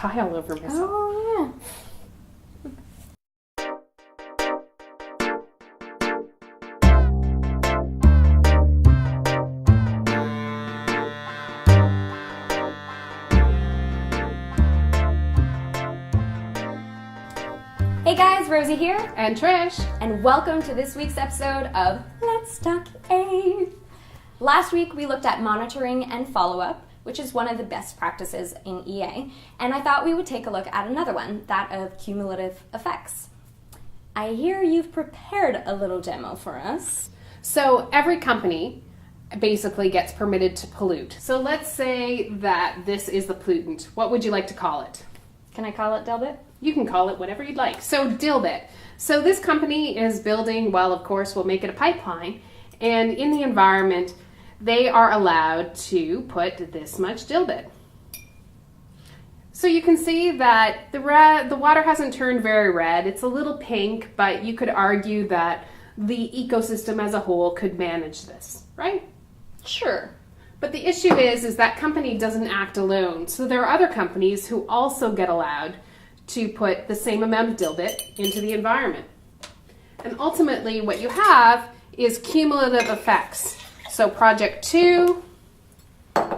pie all over myself. Oh, yeah. Hey guys, Rosie here. And Trish. And welcome to this week's episode of Let's Talk EA. Last week we looked at monitoring and follow-up, which is one of the best practices in EA, and I thought we would take a look at another one, that of cumulative effects. I hear you've prepared a little demo for us. So every company basically gets permitted to pollute. So let's say that this is the pollutant. What would you like to call it? Can I call it Delbit? You can call it whatever you'd like. So Dilbit. So this company is building, well, of course, we'll make it a pipeline. And in the environment, they are allowed to put this much Dilbit. So you can see that the water hasn't turned very red. It's a little pink, but you could argue that the ecosystem as a whole could manage this, right? Sure. But the issue is that company doesn't act alone. So there are other companies who also get allowed to put the same amount of Dilbit into the environment. And ultimately what you have is cumulative effects. So project 2,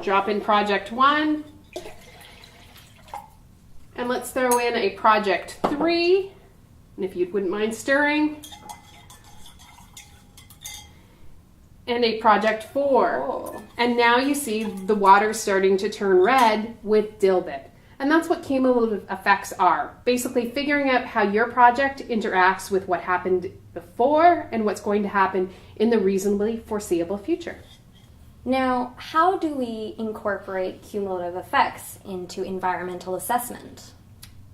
drop in project 1, and let's throw in a project 3, and if you wouldn't mind stirring, and a project 4. Oh. And now you see the water starting to turn red with Dilbit. And that's what cumulative effects are. Basically figuring out how your project interacts with what happened before and what's going to happen in the reasonably foreseeable future. Now, how do we incorporate cumulative effects into environmental assessment?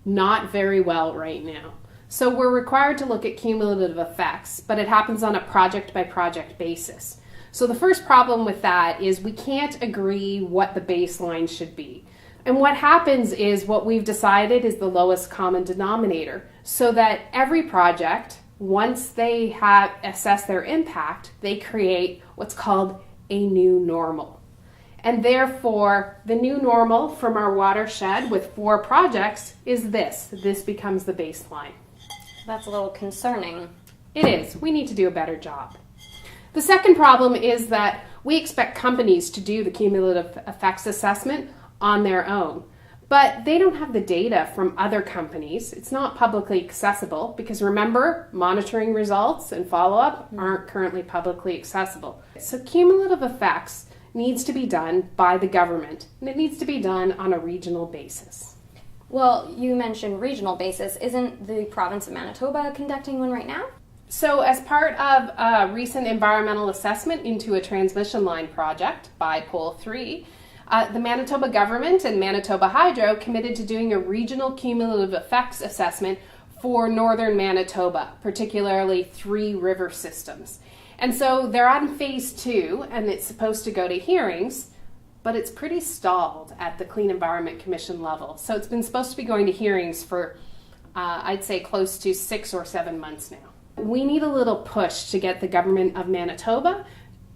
Not very well right now. So we're required to look at cumulative effects, but it happens on a project-by-project basis. So the first problem with that is we can't agree what the baseline should be. And what happens is what we've decided is the lowest common denominator, so that every project, once they have assessed their impact, they create what's called a new normal. And therefore, the new normal from our watershed with 4 projects is this. This becomes the baseline. That's a little concerning. It is. We need to do a better job. The second problem is that we expect companies to do the cumulative effects assessment on their own, but they don't have the data from other companies. It's not publicly accessible because remember, monitoring results and follow-up aren't currently publicly accessible. So cumulative effects needs to be done by the government, and it needs to be done on a regional basis. Well, you mentioned regional basis. Isn't the province of Manitoba conducting one right now? So as part of a recent environmental assessment into a transmission line project by Pole 3, the Manitoba government and Manitoba Hydro committed to doing a regional cumulative effects assessment for northern Manitoba, particularly 3 river systems. And so they're on phase 2, and it's supposed to go to hearings, but it's pretty stalled at the Clean Environment Commission level. So it's been supposed to be going to hearings for, I'd say, close to 6 or 7 months now. We need a little push to get the government of Manitoba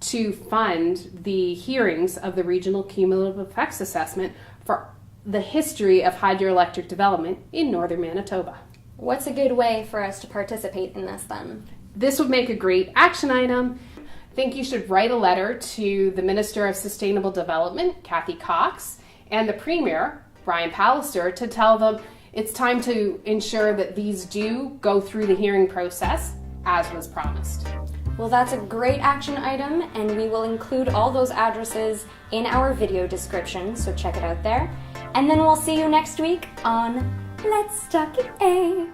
to fund the hearings of the regional cumulative effects assessment for the history of hydroelectric development in northern Manitoba. What's a good way for us to participate in this then? This would make a great action item. I think you should write a letter to the Minister of Sustainable Development, Cathy, and the Premier, Brian Pallister, to tell them it's time to ensure that these do go through the hearing process as was promised. Well, that's a great action item, and we will include all those addresses in our video description, so check it out there. And then we'll see you next week on Let's Talk EA.